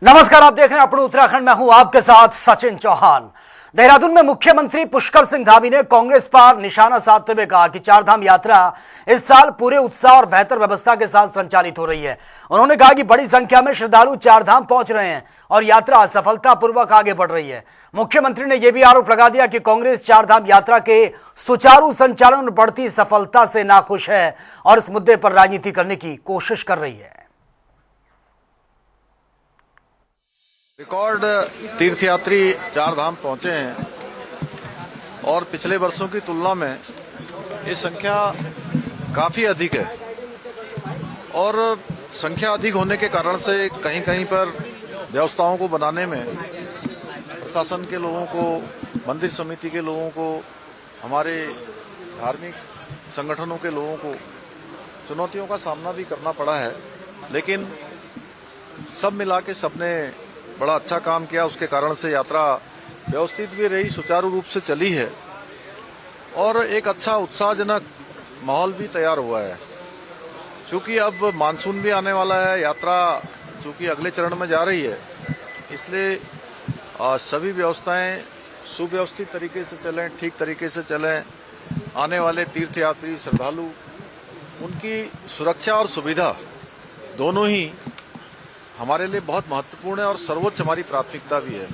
नमस्कार, आप देख रहे हैं अपने उत्तराखंड में हूं आपके साथ सचिन चौहान। देहरादून में मुख्यमंत्री पुष्कर सिंह धामी ने कांग्रेस पर निशाना साधते हुए कहा कि चारधाम यात्रा इस साल पूरे उत्साह और बेहतर व्यवस्था के साथ संचालित हो रही है। उन्होंने कहा कि बड़ी संख्या में श्रद्धालु चारधाम पहुंच रहे हैं और यात्रा सफलतापूर्वक आगे बढ़ रही है। मुख्यमंत्री ने यह भी आरोप लगा दिया कि कांग्रेस चारधाम यात्रा के सुचारू संचालन और बढ़ती सफलता से नाखुश है और इस मुद्दे पर राजनीति करने की कोशिश कर रही है। रिकॉर्ड तीर्थयात्री चारधाम पहुंचे हैं और पिछले वर्षों की तुलना में ये संख्या काफी अधिक है और संख्या अधिक होने के कारण से कहीं कहीं पर व्यवस्थाओं को बनाने में प्रशासन के लोगों को, मंदिर समिति के लोगों को, हमारे धार्मिक संगठनों के लोगों को चुनौतियों का सामना भी करना पड़ा है। लेकिन सब मिला के सबने बड़ा अच्छा काम किया। उसके कारण से यात्रा व्यवस्थित भी रही, सुचारू रूप से चली है और एक अच्छा उत्साहजनक माहौल भी तैयार हुआ है। क्योंकि अब मानसून भी आने वाला है, यात्रा चूंकि अगले चरण में जा रही है, इसलिए सभी व्यवस्थाएं सुव्यवस्थित तरीके से चलें, ठीक तरीके से चलें। आने वाले तीर्थयात्री श्रद्धालु, उनकी सुरक्षा और सुविधा दोनों ही हमारे लिए बहुत महत्वपूर्ण है और सर्वोच्च हमारी प्राथमिकता भी है।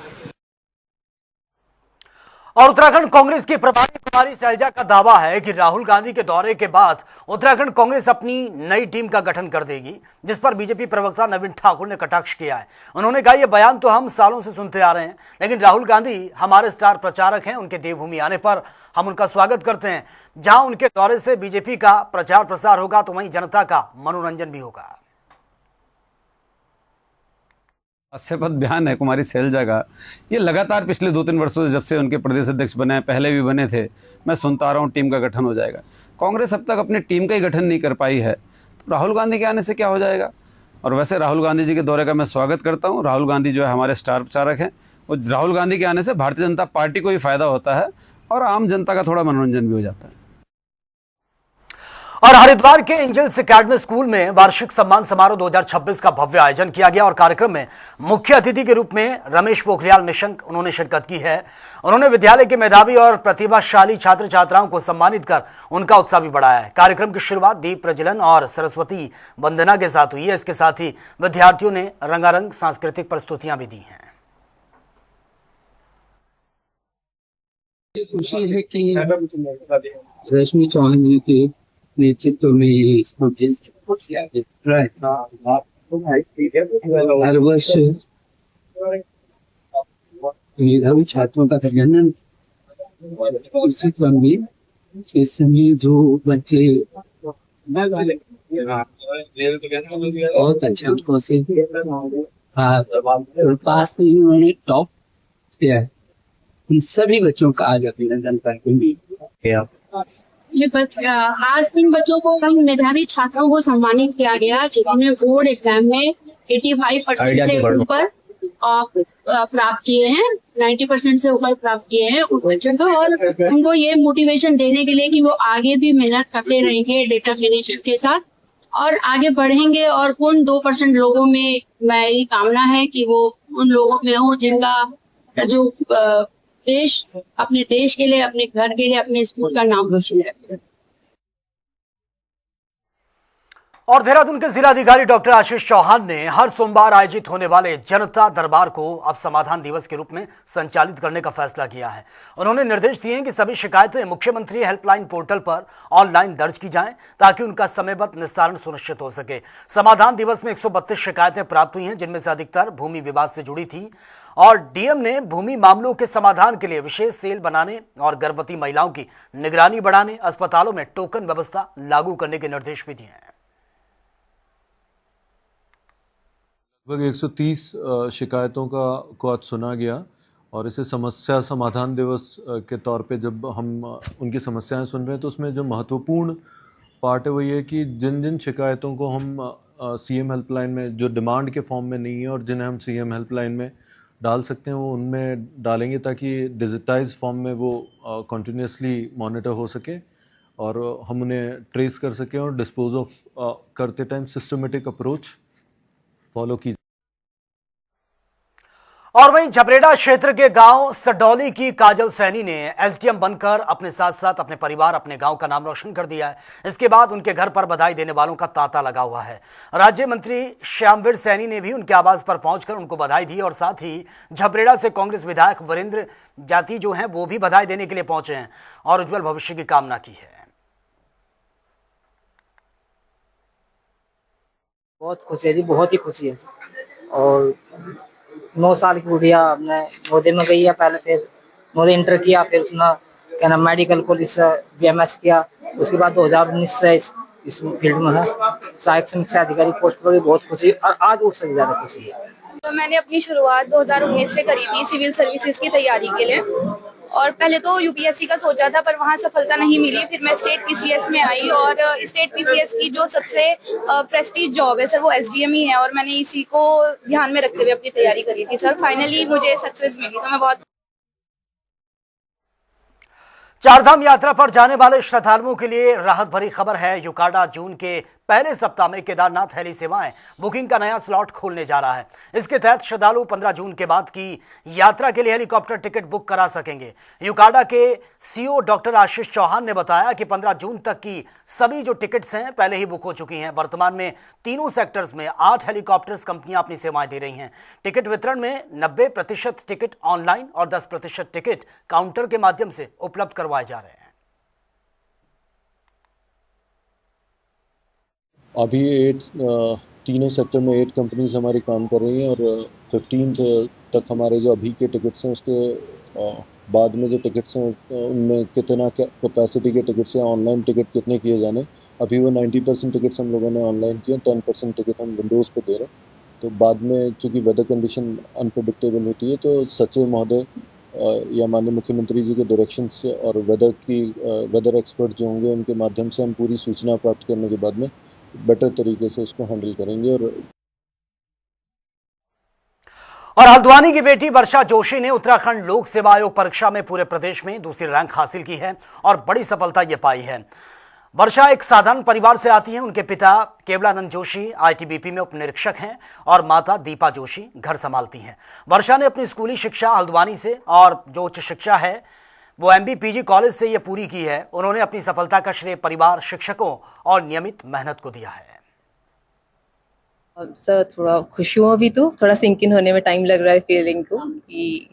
और उत्तराखंड कांग्रेस की प्रभारी कुमारी शैलजा का दावा है कि राहुल गांधी के दौरे के बाद उत्तराखंड कांग्रेस अपनी नई टीम का गठन कर देगी, जिस पर बीजेपी प्रवक्ता नवीन ठाकुर ने कटाक्ष किया है। उन्होंने कहा, यह बयान तो हम सालों से सुनते आ रहे हैं, लेकिन राहुल गांधी हमारे स्टार प्रचारक हैं। उनके देवभूमि आने पर हम उनका स्वागत करते हैं। जहां उनके दौरे से बीजेपी का प्रचार प्रसार होगा, तो वहीं जनता का मनोरंजन भी होगा। हास्यास्पद बयान है कुमारी शैलजा का। ये लगातार पिछले 2-3 वर्षों से, जब से उनके प्रदेश अध्यक्ष बने, पहले भी बने थे, मैं सुनता आ रहा हूँ टीम का गठन हो जाएगा। कांग्रेस अब तक अपनी टीम का ही गठन नहीं कर पाई है, तो राहुल गांधी के आने से क्या हो जाएगा। और वैसे राहुल गांधी जी के दौरे का मैं स्वागत करता हूँ। राहुल गांधी जो है हमारे स्टार प्रचारक हैं। और राहुल गांधी के आने से भारतीय जनता पार्टी को भी फायदा होता है और आम जनता का थोड़ा मनोरंजन भी हो जाता है। और हरिद्वार के एंजल्स एकेडमी स्कूल में वार्षिक सम्मान समारोह 2026 का भव्य आयोजन किया गया और कार्यक्रम में मुख्य अतिथि के रूप में रमेश पोखरियाल निशंक उन्होंने शिरकत की है। उन्होंने विद्यालय के मेधावी और प्रतिभाशाली छात्र छात्राओं को सम्मानित कर उनका उत्साह भी बढ़ाया है। कार्यक्रम की शुरुआत दीप प्रज्वलन और सरस्वती वंदना के साथ हुई है। इसके साथ ही विद्यार्थियों ने रंगारंग सांस्कृतिक प्रस्तुतियां भी दी हैं। खुशी है कि रश्मि चौहान जी के नेतृत्व में ये हर वर्ष मेधावी छात्रों का चयन उसी क्रम में इस समय जो बच्चे बहुत अच्छे अंकों से पास में उन्होंने टॉप किया है, उन सभी बच्चों का आज अभिनंदन करते हैं। आज इन बच्चों को, इन मेधावी छात्रों को सम्मानित किया गया जिन्होंने बोर्ड एग्जाम में 85% से ऊपर प्राप्त किए हैं, 90% से ऊपर प्राप्त किए हैं उन बच्चों को, और उनको ये मोटिवेशन देने के लिए कि वो आगे भी मेहनत करते रहेंगे डिटर्मिनेशन के साथ और आगे बढ़ेंगे। और उन 2% लोगों में मेरी कामना है कि वो उन लोगों में हो जिनका जो देश, अपने देश के लिए, अपने घर के लिए, अपने स्कूल का नाम रोशन है। और देहरादून के जिलाधिकारी डॉक्टर आशीष चौहान ने हर सोमवार आयोजित होने वाले जनता दरबार को अब समाधान दिवस के रूप में संचालित करने का फैसला किया है। उन्होंने निर्देश दिए हैं कि सभी शिकायतें मुख्यमंत्री हेल्पलाइन पोर्टल पर ऑनलाइन दर्ज की जाएं, ताकि उनका समयबद्ध निस्तारण सुनिश्चित हो सके। समाधान दिवस में 132 शिकायतें प्राप्त हुई हैं, जिनमें से अधिकतर भूमि विवाद से जुड़ी थी और डीएम ने भूमि मामलों के समाधान के लिए विशेष सेल बनाने और गर्भवती महिलाओं की निगरानी बढ़ाने, अस्पतालों में टोकन व्यवस्था लागू करने के निर्देश भी दिए हैं। लगभग 130 शिकायतों को आज सुना गया और इसे समस्या समाधान दिवस के तौर पे जब हम उनकी समस्याएं सुन रहे हैं, तो उसमें जो महत्वपूर्ण पार्ट है वो ये कि जिन जिन शिकायतों को हम सीएम हेल्पलाइन में, जो डिमांड के फॉर्म में नहीं है और जिन्हें हम सीएम हेल्पलाइन में डाल सकते हैं, वो उनमें डालेंगे ताकि डिजिटाइज फॉर्म में वो कंटिन्यूसली मॉनिटर हो सके और हम उन्हें ट्रेस कर सकें और डिस्पोज ऑफ करते टाइम सिस्टमेटिक अप्रोच फॉलो की। और वहीं झबरेड़ा क्षेत्र के गांव सडौली की काजल सैनी ने एसडीएम बनकर अपने साथ साथ अपने परिवार, अपने गांव का नाम रोशन कर दिया है। इसके बाद उनके घर पर बधाई देने वालों का तांता लगा हुआ है। राज्य मंत्री श्यामवीर सैनी ने भी उनके आवास पर पहुंचकर उनको बधाई दी और साथ ही झबरेड़ा से कांग्रेस विधायक वीरेंद्र जाति जो हैं वो भी बधाई देने के लिए पहुंचे हैं और उज्जवल भविष्य की कामना की है। बहुत खुशी है जी, बहुत ही खुशी है। और 9 साल की गुड़िया हमने 9 दिन में गई है, पहले फिर 9 दिन इंटर किया, फिर उसने क्या नाम मेडिकल कॉलेज से BMS किया। उसके बाद 2019 से इस फील्ड में है सहायक समीक्षा अधिकारी पोस्ट पर। बहुत खुशी और आज उससे ज्यादा खुशी है। तो मैंने अपनी शुरुआत 2019 से करी थी सिविल सर्विसेज की तैयारी के लिए, और पहले तो UPSC का सोचा था पर वहाँ सफलता नहीं मिली। फिर मैं स्टेट PCS में आई और स्टेट PCS की जो सबसे प्रेस्टीज जॉब है सर वो SDM ही है, और मैंने इसी को ध्यान में रखते हुए अपनी तैयारी करी थी सर। फाइनली मुझे सक्सेस मिली तो मैं बहुत। चारधाम यात्रा पर जाने वाले श्रद्धालुओं के लिए राहत भरी खबर है। यूकाडा जून के पहले सप्ताह में केदारनाथ हेली सेवाएं बुकिंग का नया स्लॉट खोलने जा रहा है। इसके तहत श्रद्धालु 15 जून के बाद की यात्रा के लिए हेलीकॉप्टर टिकट बुक करा सकेंगे। यूकाडा के CEO डॉक्टर आशीष चौहान ने बताया कि 15 जून तक की सभी जो टिकट्स हैं पहले ही बुक हो चुकी हैं। वर्तमान में तीनों सेक्टर्स में 8 हेलीकॉप्टर्स कंपनियां अपनी सेवाएं दे रही हैं। टिकट वितरण में 90% टिकट ऑनलाइन और 10% टिकट काउंटर के माध्यम से उपलब्ध करवाए जा रहे हैं। अभी तीनों सेक्टर में 8 कंपनीज हमारी काम कर रही हैं और 15 तक हमारे जो अभी के टिकट्स हैं उसके बाद में जो टिकट्स हैं उनमें कितना कैपेसिटी के टिकट्स हैं, ऑनलाइन टिकट कितने किए जाने। अभी वो 90% टिकट्स हम लोगों ने ऑनलाइन किए, 10% टिकट हम विंडोज़ पे दे रहे हैं। तो बाद में चूँकि वेदर कंडीशन अनप्रडिक्टेबल होती है तो सचिव महोदय या माननीय मुख्यमंत्री जी के डायरेक्शन से और वेदर एक्सपर्ट जो होंगे उनके माध्यम से हम पूरी सूचना प्राप्त करने के बाद में बेटर तरीके से उसको हैंडल करेंगे। और हल्द्वानी की बेटी वर्षा जोशी ने उत्तराखंड लोक सेवा आयोग परीक्षा में पूरे प्रदेश में दूसरी रैंक हासिल की है और बड़ी सफलता ये पाई है। वर्षा एक साधारण परिवार से आती हैं। उनके पिता केवलानंद जोशी ITBP में उपनिरीक्षक हैं और माता दीपा जोशी घर संभालती हैं। वर्षा ने अपनी स्कूली शिक्षा हल्द्वानी से और जो उच्च शिक्षा है वो MB-PG कॉलेज से ये पूरी की है। उन्होंने अपनी सफलता का श्रेय परिवार, शिक्षकों और नियमित मेहनत को दिया है। सर थोड़ा खुश हूँ, अभी तो थोड़ा सिंक इन होने में टाइम लग रहा है फीलिंग को कि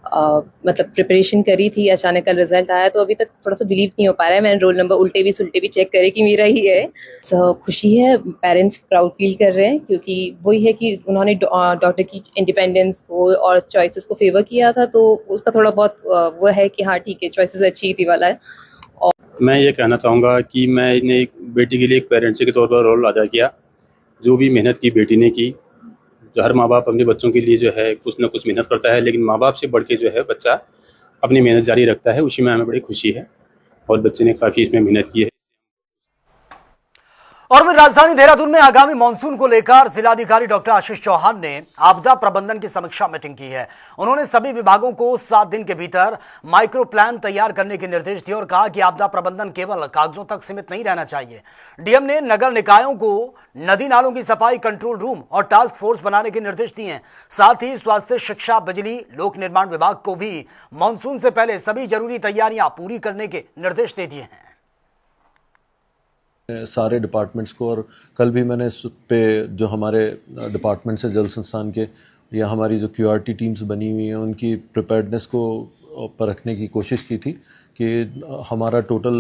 मतलब प्रिपरेशन करी थी, अचानक कल रिजल्ट आया तो अभी तक थोड़ा सा बिलीव नहीं हो पा रहा है। मैंने रोल नंबर उल्टे भी चेक करे कि मेरा ही है। सो खुशी है, पेरेंट्स प्राउड फील कर रहे हैं क्योंकि वही है कि उन्होंने डॉक्टर की इंडिपेंडेंस को और चॉइसेस को फेवर किया था, तो उसका थोड़ा बहुत वो है कि हाँ ठीक है चॉइसेस अच्छी थी वाला है। और मैं ये कहना चाहूँगा कि मैंने एक बेटी के लिए एक पेरेंट्स के तौर पर रोल अदा किया। जो भी मेहनत की बेटी ने की, जो हर माँ बाप अपने बच्चों के लिए जो है कुछ ना कुछ मेहनत करता है, लेकिन माँ बाप से बढ़ के जो है बच्चा अपनी मेहनत जारी रखता है, उसी में हमें बड़ी खुशी है और बच्चे ने काफ़ी इसमें मेहनत की है। और वहीं राजधानी देहरादून में आगामी मानसून को लेकर जिलाधिकारी डॉक्टर आशीष चौहान ने आपदा प्रबंधन की समीक्षा मीटिंग की है। उन्होंने सभी विभागों को 7 दिन के भीतर माइक्रो प्लान तैयार करने के निर्देश दिए और कहा कि आपदा प्रबंधन केवल कागजों तक सीमित नहीं रहना चाहिए। डीएम ने नगर निकायों को नदी नालों की सफाई कंट्रोल रूम और टास्क फोर्स बनाने के निर्देश दिए हैं। साथ ही स्वास्थ्य, शिक्षा, बिजली, लोक निर्माण विभाग को भी मानसून से पहले सभी जरूरी तैयारियां पूरी करने के निर्देश दे दिए हैं। सारे डिपार्टमेंट्स को, और कल भी मैंने इस पे जो हमारे डिपार्टमेंट से जल संस्थान के या हमारी जो QRT टीम्स बनी हुई हैं उनकी प्रिपेयर्डनेस को परखने की कोशिश की थी कि हमारा टोटल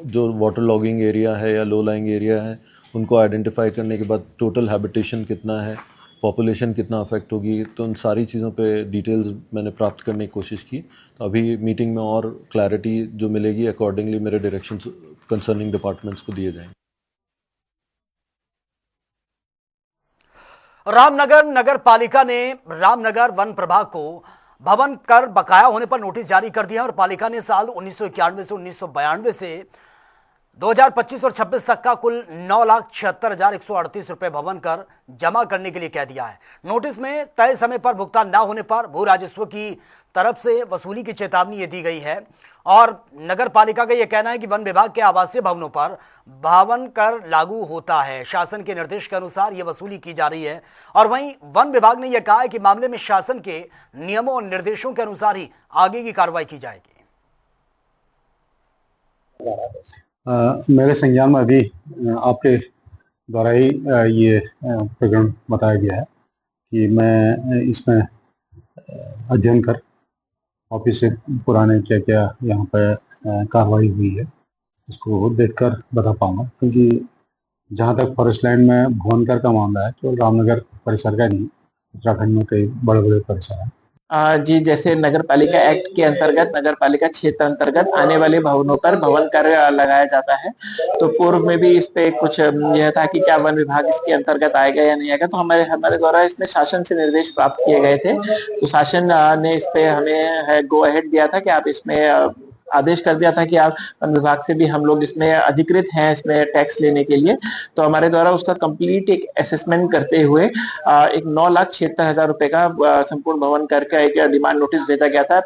जो वाटर लॉगिंग एरिया है या लो लाइंग एरिया है उनको आइडेंटिफाई करने के बाद टोटल हैबिटेशन कितना है, पॉपुलेशन कितना अफेक्ट होगी, तो उन सारी चीज़ों पे डिटेल्स मैंने प्राप्त करने की कोशिश की। तो अभी मीटिंग में और क्लैरिटी जो मिलेगी अकॉर्डिंगली मेरे डायरेक्शंस कंसर्निंग डिपार्टमेंट्स को दिए जाएंगे। रामनगर नगर पालिका ने रामनगर वन प्रभाग को भवन कर बकाया होने पर नोटिस जारी कर दिया और पालिका ने साल 1991 से 1992 से 2025 और 26 तक का कुल 9,76,138 रुपए भवन कर जमा करने के लिए कह दिया है। नोटिस में तय समय पर भुगतान न होने पर भू राजस्व की तरफ से वसूली की चेतावनी ये दी गई है और नगर पालिका का यह कहना है कि वन विभाग के आवासीय भवनों पर भवन कर लागू होता है। शासन के निर्देश के अनुसार यह वसूली की जा रही है और वहीं वन विभाग ने यह कहा है कि मामले में शासन के नियमों और निर्देशों के अनुसार ही आगे की कार्रवाई की जाएगी। मेरे संज्ञान में अभी आपके द्वारा ही ये प्रकरण बताया गया है कि मैं इसमें अध्ययन कर ऑफिस से पुराने क्या क्या यहाँ पे कार्रवाई हुई है उसको देखकर बता पाऊंगा, क्योंकि जहाँ तक फॉरेस्ट लैंड में भुवनकर का मामला है तो रामनगर परिसर का नहीं, उत्तराखंड में कई बड़े बड़े परिसर हैं। जी, जैसे नगर पालिका एक्ट के अंतर्गत नगर पालिका क्षेत्र अंतर्गत आने वाले भवनों पर भवन कर लगाया जाता है। तो पूर्व में भी इस पे कुछ यह था कि क्या वन विभाग इसके अंतर्गत आएगा या नहीं आएगा, तो हमारे द्वारा इसमें शासन से निर्देश प्राप्त किए गए थे। तो शासन ने इस पे हमें गो अहेड दिया था कि आप इसमें आदेश कर दिया था कि आप वन विभाग से भी हम लोग इसमें अधिकृत हैं इसमें टैक्स लेने के लिए। तो हमारे द्वारा उसका कंप्लीट एक असेसमेंट करते हुए एक 9,76,000 रुपए का संपूर्ण भवन कर का एक डिमांड नोटिस भेजा गया था।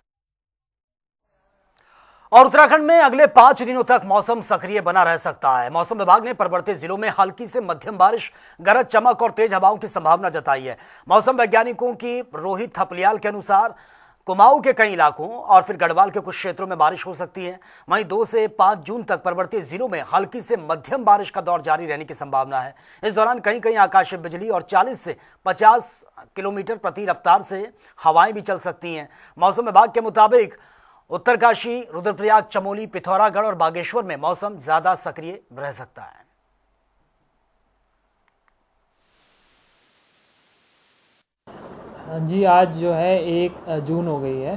और उत्तराखंड में अगले 5 दिनों तक मौसम सक्रिय बना रह सकता है। मौसम विभाग ने पर्वतीय जिलों में हल्की से मध्यम बारिश, गरज चमक और तेज हवाओं की संभावना जताई है। मौसम वैज्ञानिकों की रोहित थपलियाल के अनुसार कुमाऊं के कई इलाकों और फिर गढ़वाल के कुछ क्षेत्रों में बारिश हो सकती है। वहीं 2 से 5 जून तक पर्वतीय जिलों में हल्की से मध्यम बारिश का दौर जारी रहने की संभावना है। इस दौरान कहीं कहीं आकाशीय बिजली और 40 से 50 किलोमीटर प्रति रफ्तार से हवाएं भी चल सकती हैं। मौसम विभाग के मुताबिक उत्तरकाशी, रुद्रप्रयाग, चमोली, पिथौरागढ़ और बागेश्वर में मौसम ज्यादा सक्रिय रह सकता है। जी, आज जो है 1 जून हो गई है,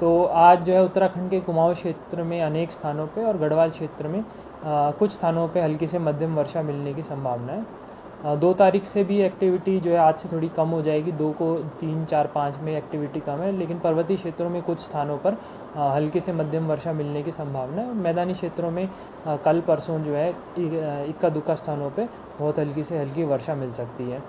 तो आज जो है उत्तराखंड के कुमाऊं क्षेत्र में अनेक स्थानों पे और गढ़वाल क्षेत्र में कुछ स्थानों पे हल्की से मध्यम वर्षा मिलने की संभावना है। 2 तारीख से भी एक्टिविटी जो है आज से थोड़ी कम हो जाएगी। 2 को 3, 4, 5 में एक्टिविटी कम है, लेकिन पर्वतीय क्षेत्रों में कुछ स्थानों पर हल्की से मध्यम वर्षा मिलने की संभावना है। मैदानी क्षेत्रों में कल परसों जो है इक्का दुक्का स्थानों पर बहुत हल्की से हल्की वर्षा मिल सकती है।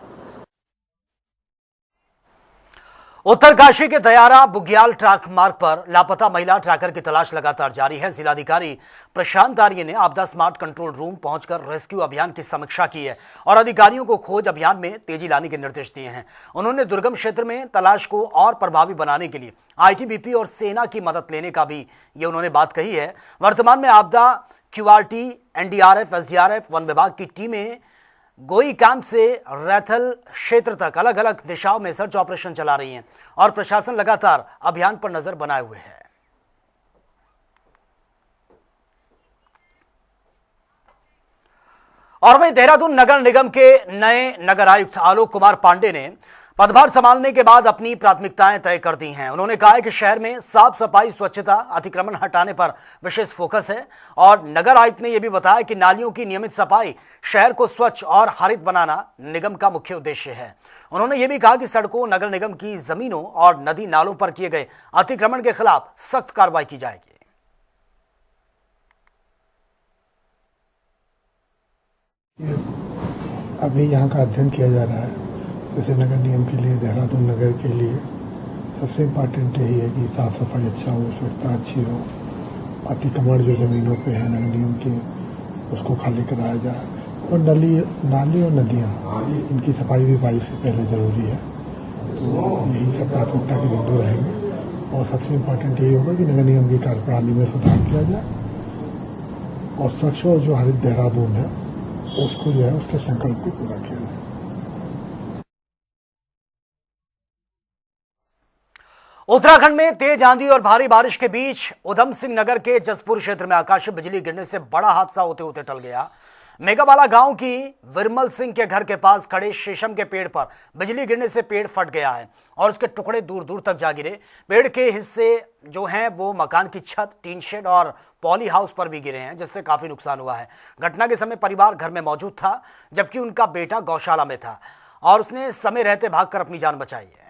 उत्तरकाशी के दयारा बुग्याल ट्रैक मार्ग पर लापता महिला ट्रैकर की तलाश लगातार जारी है। जिलाधिकारी प्रशांत आर्य ने आपदा स्मार्ट कंट्रोल रूम पहुंचकर रेस्क्यू अभियान की समीक्षा की है और अधिकारियों को खोज अभियान में तेजी लाने के निर्देश दिए हैं। उन्होंने दुर्गम क्षेत्र में तलाश को और प्रभावी बनाने के लिए आईटीबीपी और सेना की मदद लेने का भी ये उन्होंने बात कही है। वर्तमान में आपदा क्यूआरटी, एनडीआरएफ, एसडीआरएफ, वन विभाग की टीमें गोई कैंप से रैथल क्षेत्र तक अलग अलग दिशाओं में सर्च ऑपरेशन चला रही हैं और प्रशासन लगातार अभियान पर नजर बनाए हुए है। और वहीं देहरादून नगर निगम के नए नगर आयुक्त आलोक कुमार पांडे ने पदभार संभालने के बाद अपनी प्राथमिकताएं तय कर दी हैं। उन्होंने कहा है कि शहर में साफ सफाई, स्वच्छता, अतिक्रमण हटाने पर विशेष फोकस है और नगर आयुक्त ने यह भी बताया कि नालियों की नियमित सफाई, शहर को स्वच्छ और हरित बनाना निगम का मुख्य उद्देश्य है। उन्होंने यह भी कहा कि सड़कों, नगर निगम की जमीनों और नदी नालों पर किए गए अतिक्रमण के खिलाफ सख्त कार्रवाई की जाएगी। अभी यहाँ का अध्ययन किया जा रहा है। जैसे नगर निगम के लिए, देहरादून नगर के लिए सबसे इम्पॉर्टेंट यही है कि साफ सफाई अच्छा हो, स्वच्छता अच्छी हो, अतिक्रमण जो ज़मीनों पे है नगर निगम के उसको खाली कराया जाए और नाली और नदियाँ इनकी सफाई भी बारिश से पहले ज़रूरी है। तो यही सब प्राथमिकता के बिंदु रहेंगे और सबसे इम्पॉर्टेंट यही होगा कि नगर निगम की कार्यप्रणाली में सुधार किया जाए और स्वच्छ और जो हरित देहरादून है उसको जो है उसके संकल्प को पूरा किया जाए। उत्तराखंड में तेज आंधी और भारी बारिश के बीच उधम सिंह नगर के जसपुर क्षेत्र में आकाशीय बिजली गिरने से बड़ा हादसा होते होते टल गया। मेगावाला गांव की विरमल सिंह के घर के पास खड़े शीशम के पेड़ पर बिजली गिरने से पेड़ फट गया है और उसके टुकड़े दूर दूर तक जा गिरे। पेड़ के हिस्से जो हैं वो मकान की छत, टीन शेड और पॉली हाउस पर भी गिरे हैं, जिससे काफी नुकसान हुआ है। घटना के समय परिवार घर में मौजूद था जबकि उनका बेटा गौशाला में था और उसने समय रहते भागकर अपनी जान बचाई है।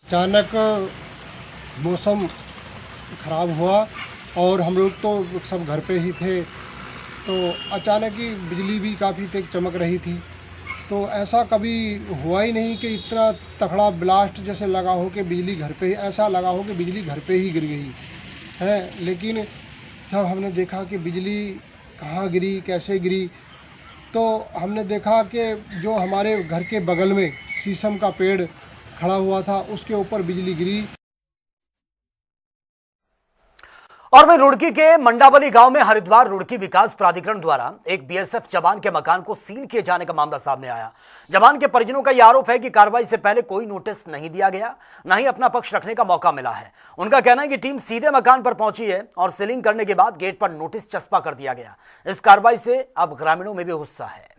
अचानक मौसम खराब हुआ और हम लोग तो सब घर पे ही थे, तो अचानक ही बिजली भी काफ़ी तेज चमक रही थी। तो ऐसा कभी हुआ ही नहीं कि इतना तगड़ा ब्लास्ट जैसे लगा हो कि बिजली घर पे, ऐसा लगा हो कि बिजली घर पे ही गिर गई है। लेकिन जब हमने देखा कि बिजली कहाँ गिरी, कैसे गिरी, तो हमने देखा कि जो हमारे घर के बगल में शीशम का पेड़ खड़ा हुआ था उसके ऊपर बिजली गिरी। और वहीं रुड़की के मंडावली गांव में हरिद्वार रुड़की विकास प्राधिकरण द्वारा एक बीएसएफ जवान के मकान को सील किए जाने का मामला सामने आया। जवान के परिजनों का यह आरोप है कि कार्रवाई से पहले कोई नोटिस नहीं दिया गया, न ही अपना पक्ष रखने का मौका मिला है। उनका कहना है कि टीम सीधे मकान पर पहुंची है और सीलिंग करने के बाद गेट पर नोटिस चस्पा कर दिया गया। इस कार्रवाई से अब ग्रामीणों में भी गुस्सा है।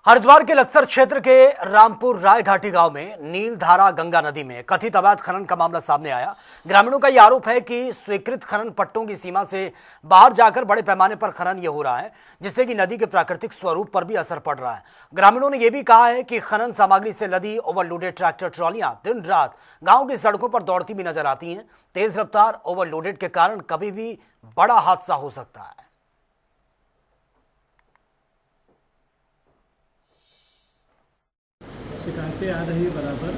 हरिद्वार के लक्सर क्षेत्र के रामपुर राय घाटी गांव में नीलधारा गंगा नदी में कथित अवैध खनन का मामला सामने आया। ग्रामीणों का यह आरोप है कि स्वीकृत खनन पट्टों की सीमा से बाहर जाकर बड़े पैमाने पर खनन यह हो रहा है, जिससे कि नदी के प्राकृतिक स्वरूप पर भी असर पड़ रहा है। ग्रामीणों ने यह भी कहा है कि खनन सामग्री से लदी ओवरलोडेड ट्रैक्टर ट्रॉलियां दिन रात गाँव की सड़कों पर दौड़ती भी नजर आती हैं। तेज रफ्तार ओवरलोडेड के कारण कभी भी बड़ा हादसा हो सकता है। शिकायतें आ रही है बराबर,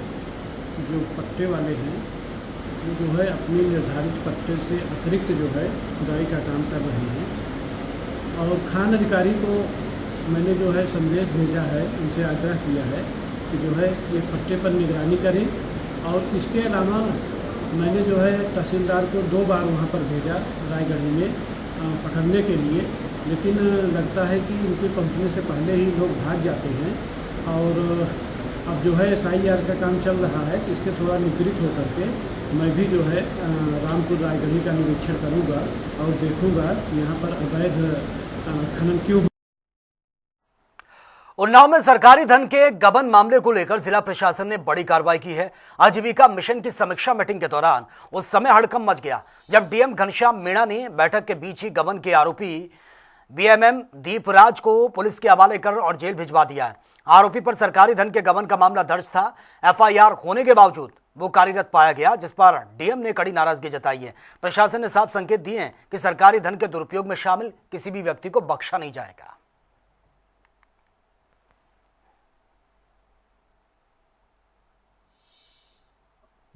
जो पट्टे वाले हैं वो जो है अपनी निर्धारित पट्टे से अतिरिक्त जो है खुदाई का काम कर रहे हैं। और खान अधिकारी को मैंने जो है संदेश भेजा है, उनसे आग्रह किया है कि जो है ये पट्टे पर निगरानी करें। और इसके अलावा मैंने जो है तहसीलदार को 2 बार वहाँ पर भेजा रायगढ़ी में पकड़ने के लिए, लेकिन लगता है कि उनके पहुँचने से पहले ही लोग भाग जाते हैं। और अब जो है SIR का काम चल रहा है, इससे थोड़ा निगृहित होकर के मैं भी जो है रामपुर रायगढ़ी का निरीक्षण करूंगा और देखूंगा यहाँ पर अवैध खनन क्यों। उन्नाव में सरकारी धन के गबन मामले को लेकर जिला प्रशासन ने बड़ी कार्रवाई की है। आजीविका मिशन की समीक्षा मीटिंग के दौरान उस समय हड़कंप मच गया जब डीएम घनश्याम मीणा ने बैठक के बीच ही गबन के आरोपी BMM दीपराज को पुलिस के हवाले कर और जेल भिजवा दिया है। आरोपी पर सरकारी धन के गबन का मामला दर्ज था। FIR होने के बावजूद वो कार्यरत पाया गया, जिस पर डीएम ने कड़ी नाराजगी जताई है। प्रशासन ने साफ संकेत दिए हैं कि सरकारी धन के दुरुपयोग में शामिल किसी भी व्यक्ति को बख्शा नहीं जाएगा।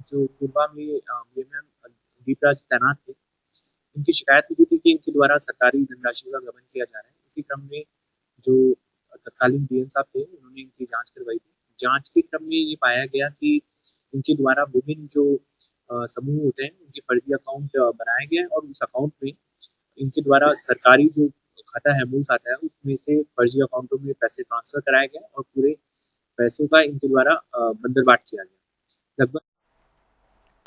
जो पूर्वा में BMM दीपराज तैनात थे, इनकी शिकायत हुई थी कि इनके द्वारा सरकारी धनराशि का गबन किया जा रहा है। इसी क्रम में जो तत्कालीन DM साहब थे, उन्होंने इनकी जांच करवाई थी। जांच के क्रम में ये पाया गया कि इनके द्वारा विभिन्न जो समूह होते हैं उनके फर्जी अकाउंट बनाया गया और उस अकाउंट में इनके द्वारा सरकारी जो खाता है, मूल खाता है, उसमें से फर्जी अकाउंटों में पैसे ट्रांसफर कराया गया और पूरे पैसों का इनके द्वारा बंदरबाट किया गया। लगभग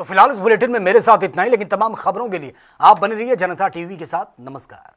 तो फिलहाल इस बुलेटिन में मेरे साथ इतना ही, लेकिन तमाम खबरों के लिए आप बने रहिए जनता टीवी के साथ। नमस्कार।